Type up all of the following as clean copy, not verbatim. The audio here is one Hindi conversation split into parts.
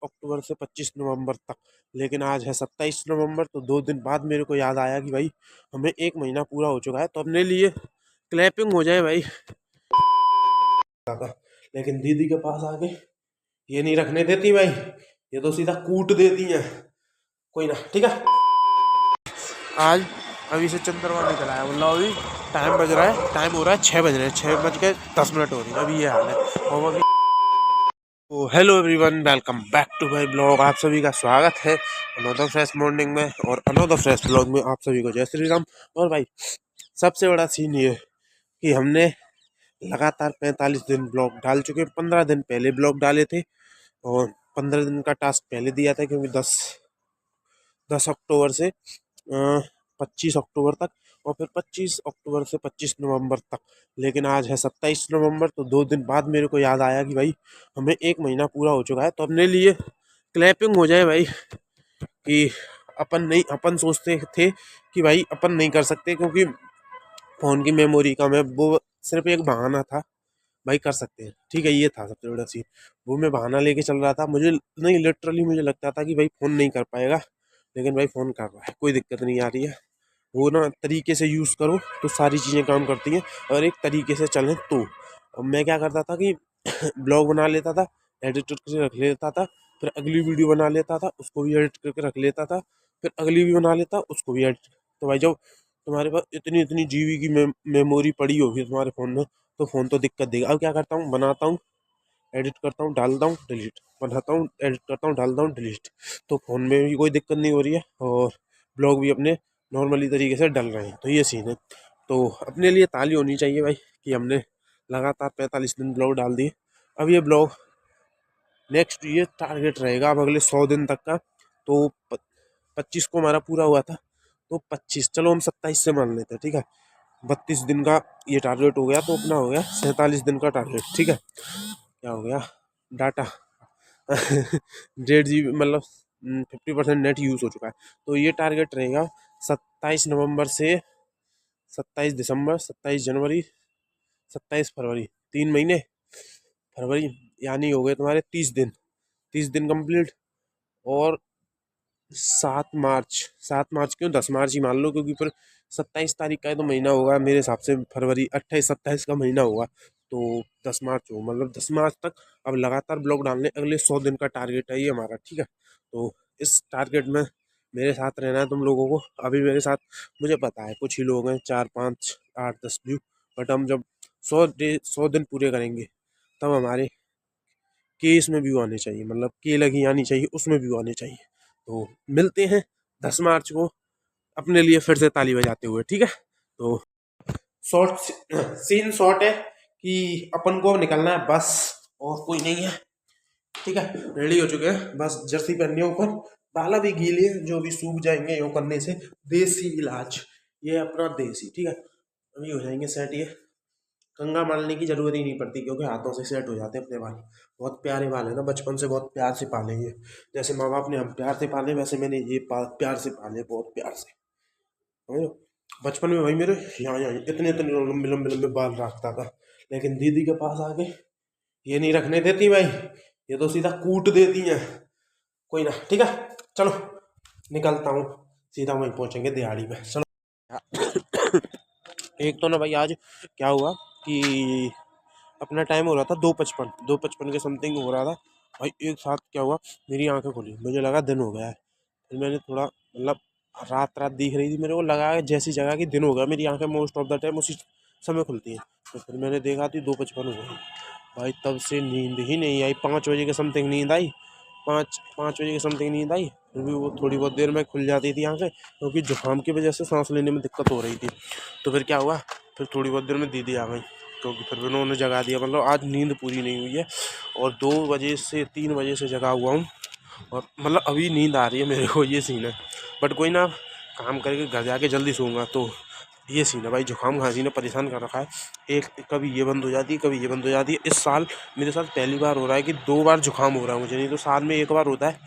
अक्टूबर से 25 नवंबर तक, लेकिन आज है 27 नवंबर। तो 2 दिन बाद मेरे को याद आया कि भाई हमें 1 महीना पूरा हो चुका है, तो अपने लिए क्लैपिंग हो जाए भाई। लेकिन दीदी के पास आके ये नहीं रखने देती भाई, ये तो सीधा कूट देती है। कोई ना, ठीक है। आज अभी से चंद्रमा निकला है, मतलब अभी टाइम बज रहा है, टाइम हो रहा है 6 बज रहे हैं, 6:10 हो रही है अभी, ये हाल है। और अभी तो hello everyone, welcome back to my blog. आप सभी का स्वागत है अनदर फ्रेश मॉर्निंग में और अनदर फ्रेश ब्लॉग में। आप सभी को जय श्री राम। और भाई सबसे बड़ा सीन ये कि हमने लगातार 45 दिन ब्लॉग डाल चुके। 15 दिन पहले ब्लॉग डाले थे और 15 दिन का टास्क पहले दिया था, क्योंकि 10 अक्टूबर से 25 अक्टूबर तक, और फिर 25 अक्टूबर से 25 नवंबर तक। लेकिन आज है 27 नवंबर। तो 2 दिन बाद मेरे को याद आया कि भाई हमें 1 महीना पूरा हो चुका है, तो अपने लिए क्लैपिंग हो जाए भाई। कि अपन सोचते थे कि भाई अपन नहीं कर सकते, क्योंकि फ़ोन की मेमोरी कम है। वो सिर्फ एक बहाना था, भाई कर सकते हैं, ठीक है। ये था सबसे बड़ा सीन। वो मैं बहाना लेके चल रहा था, मुझे नहीं, लिटरली मुझे लगता था कि भाई फ़ोन नहीं कर पाएगा, लेकिन भाई फ़ोन कर रहा है, कोई दिक्कत नहीं आ रही है। वो ना तरीके से यूज़ करो तो सारी चीज़ें काम करती हैं, और एक तरीके से चलें तो। अब मैं क्या करता था कि ब्लॉग बना लेता था, एडिट करके रख लेता था, फिर अगली वीडियो बना लेता था, उसको भी एडिट करके रख लेता था, फिर अगली भी बना लेता, उसको भी एडिट। तो भाई जब तुम्हारे पास इतनी इतनी जीबी की मेमोरी पड़ी होगी तुम्हारे फ़ोन में, तो फ़ोन तो दिक्कत देगा। अब क्या करता हूँ, बनाता हूँ, एडिट करता हूँ, डालता हूँ, डिलीट, बनाता हूँ, एडिट करता हूँ, डालता हूँ, डिलीट। तो फ़ोन में भी कोई दिक्कत नहीं हो रही है, और ब्लॉग भी अपने नॉर्मली तरीके से डल रहे हैं। तो ये सीन है। तो अपने लिए ताली होनी चाहिए भाई कि हमने लगातार 45 दिन ब्लॉग डाल दिए। अब ये ब्लॉग नेक्स्ट ये टारगेट रहेगा अब अगले 100 दिन तक का। तो 25 को हमारा पूरा हुआ था, तो 25, चलो हम 27 से मान लेते हैं, ठीक है। 32 दिन का ये टारगेट हो गया, तो अपना हो गया 47 दिन का टारगेट, ठीक है। क्या हो गया, डाटा 1.5 GB, मतलब 50% नेट यूज़ हो चुका है। तो ये टारगेट रहेगा 27 नवंबर से 27 दिसंबर, 27 जनवरी, 27 फरवरी, 3 महीने। फरवरी यानी हो गए तुम्हारे 30 दिन, 30 दिन कंप्लीट। और 7 मार्च, 7 मार्च क्यों, 10 मार्च ही मान लो, क्योंकि फिर 27 तारीख का ही तो महीना होगा मेरे हिसाब से। फरवरी 28-27 का महीना होगा, तो 10 मार्च हो, मतलब 10 मार्च तक अब लगातार ब्लॉग डालने। अगले 100 दिन का टारगेट है ये हमारा, ठीक है। तो इस टारगेट में मेरे साथ रहना है तुम लोगों को। अभी मेरे साथ मुझे पता है कुछ ही लोग हैं, 4, 5, 8, 10 व्यू, बट हम जब 100 दिन पूरे करेंगे, तब हमारे केस में व्यू आने चाहिए, मतलब के लगी आनी चाहिए, उसमें व्यू आने चाहिए। तो मिलते हैं 10 मार्च को अपने लिए फिर से ताली बजाते हुए, ठीक है। तो शॉर्ट सीन शॉर्ट है कि अपन को निकलना है बस, और कोई नहीं है, ठीक है। रेडी हो चुके हैं, बस जर्सी पहननी है ऊपर, बाला भी गीले हैं जो भी सूख जाएंगे यो करने से। देसी इलाज, ये अपना देसी, ठीक है। अभी हो जाएंगे सेट ये। कंघा मारने की जरूरत ही नहीं पड़ती, क्योंकि हाथों से सेट हो जाते हैं अपने बाल। बहुत प्यारे बाल है ना, बचपन से बहुत प्यार से पाले ये। जैसे माँ बाप ने हम प्यार से पाले, वैसे मैंने ये प्यार से पाले, बहुत प्यार से, समझ लो। बचपन में भाई मेरे यहाँ यहाँ इतने इतने लंबे लंबे लंबे बाल रखता था, लेकिन दीदी के पास आके ये नहीं रखने देती भाई, ये तो सीधा कूट देती है। कोई ना, ठीक है, चलो निकलता हूँ, सीधा वहीं पहुँचेंगे दिहाड़ी में, चलो। एक तो ना भाई आज क्या हुआ कि अपना टाइम हो रहा था 2:55 के समथिंग हो रहा था भाई। एक साथ क्या हुआ, मेरी आंखें खुली, मुझे लगा दिन हो गया है। फिर मैंने थोड़ा, मतलब रात रात दिख रही थी मेरे को, लगा जैसी जगह की दिन हो गया। मेरी आंखें मोस्ट ऑफ द टाइम उसी समय खुलती हैं। तो फिर मैंने देखा थी 2:55 हो गई भाई, तब से नींद ही नहीं आई। 5 बजे के समथिंग नींद आई, 5 बजे के समथिंग नींद आई। फिर भी वो थोड़ी बहुत देर में खुल जाती थी आंखें, क्योंकि जुकाम की वजह से सांस लेने में दिक्कत हो रही थी। तो फिर क्या हुआ, फिर थोड़ी बहुत देर में दीदी आ गई, क्योंकि फिर उन्होंने जगा दिया। मतलब आज नींद पूरी नहीं हुई है, और 2 बजे से 3 बजे से जगा हुआ हूँ, और मतलब अभी नींद आ रही है मेरे को, ये सीन है। बट कोई ना, काम करके घर जाके जल्दी सोऊंगा। तो ये सीन है भाई, जुकाम खांसी ने परेशान कर रखा है। एक कभी ये बंद हो जाती है, कभी ये बंद हो जाती है। इस साल मेरे साथ पहली बार हो रहा है कि 2 बार जुकाम हो रहा है मुझे, नहीं तो साल में 1 बार होता है।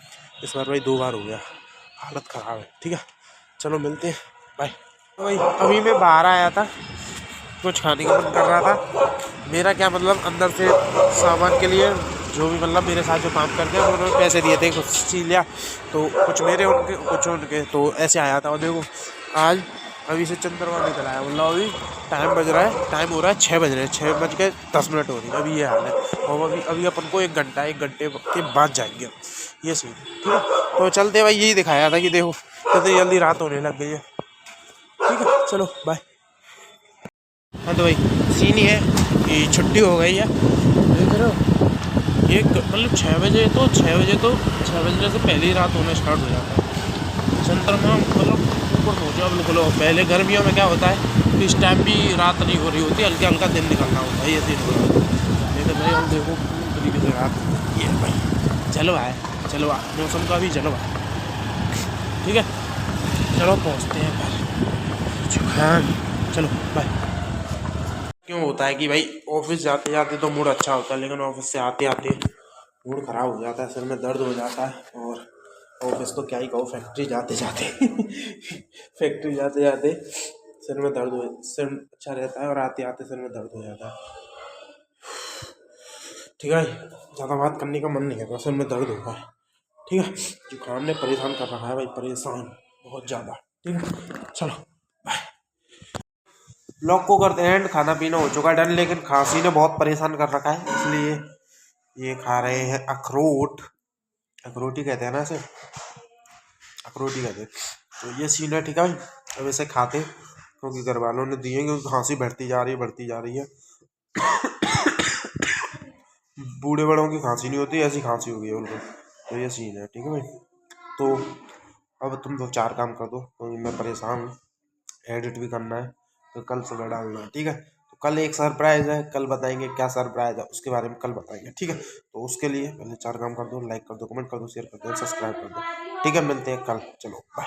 इस बार भाई 2 बार हो गया, हालत ख़राब है, ठीक है। चलो मिलते हैं, बाय। भाई अभी मैं बाहर आया था, कुछ खाने का मन कर रहा था। मेरा क्या मतलब, अंदर से सामान के लिए जो भी मतलब मेरे साथ जो काम करते हैं उन्होंने पैसे दिए थे, कुछ चीज लिया तो कुछ मेरे उनके कुछ उनके, तो ऐसे आया था। और देखो आज अभी से चंद्रमा निकल आया, मतलब अभी टाइम बज रहा है, टाइम हो रहा है 6 बज रहे हैं, 6:10 हो रही है अभी, ये हाल है। और अभी अपन को 1 घंटे के बाद जाएंगे, ये सीन है, ठीक है। तो चलते भाई, यही दिखाया था कि देखो कितनी जल्दी रात होने लग गई है, ठीक है। चलो बाय। हाँ तो भाई सीन ही है कि छुट्टी हो गई है, देख रहे हो। एक मतलब 6 बजने से पहले ही रात होना स्टार्ट हो जाता है। चंद्रमा मतलब ऊपर पहुँचा बिल्कुल। पहले गर्मियों में क्या होता है कि इस टाइम भी रात नहीं हो रही होती, हल्का हल्का दिन निकलना होता है, ये सीन हो रहा है। लेकिन भाई हम देखो पूरी तरीके से रात ये है भाई, जलवा है, जलवा मौसम का भी जलवा है, ठीक है। चलो पहुँचते हैं घर। हाँ चलो बाय। क्यों होता है कि भाई ऑफिस जाते जाते तो मूड अच्छा होता है, लेकिन ऑफिस से आते आते मूड खराब हो जाता है, सिर में दर्द हो जाता है। और ऑफिस तो क्या ही कहो, फैक्ट्री जाते जाते फैक्ट्री जाते जाते सिर अच्छा रहता है और आते आते सिर में दर्द हो जाता है, ठीक है। ज़्यादा बात करने का मन नहीं करता, सिर में दर्द होता है, ठीक है। जुकाम ने परेशान कर रखा है भाई, परेशान बहुत ज़्यादा, ठीक है। चलो बाय। ब्लॉग को करते हैं एंड। खाना पीना हो चुका है डन, लेकिन खांसी ने बहुत परेशान कर रखा है, इसलिए ये खा रहे हैं अखरोट। अखरोट ही कहते हैं ना इसे, अखरोट ही कहते हैं। तो ये सीन है, ठीक है। अब इसे खाते क्योंकि घर वालों ने दिए, क्योंकि खांसी बढ़ती जा रही है। बूढ़े बड़ों की खांसी नहीं होती, ऐसी खांसी हो गई है उनको, तो ये सीन है, ठीक है भाई। तो अब तुम 2-4 काम कर दो क्योंकि मैं परेशान हूँ, एडिट भी करना है तो कल सुबह डालना है, ठीक है। तो कल एक सरप्राइज है, कल बताएंगे क्या सरप्राइज है, उसके बारे में कल बताएंगे, ठीक है। तो उसके लिए पहले 4 काम कर दो, लाइक कर दो, कमेंट कर दो, शेयर कर दो, सब्सक्राइब कर दो, ठीक है। मिलते हैं कल, चलो बाय।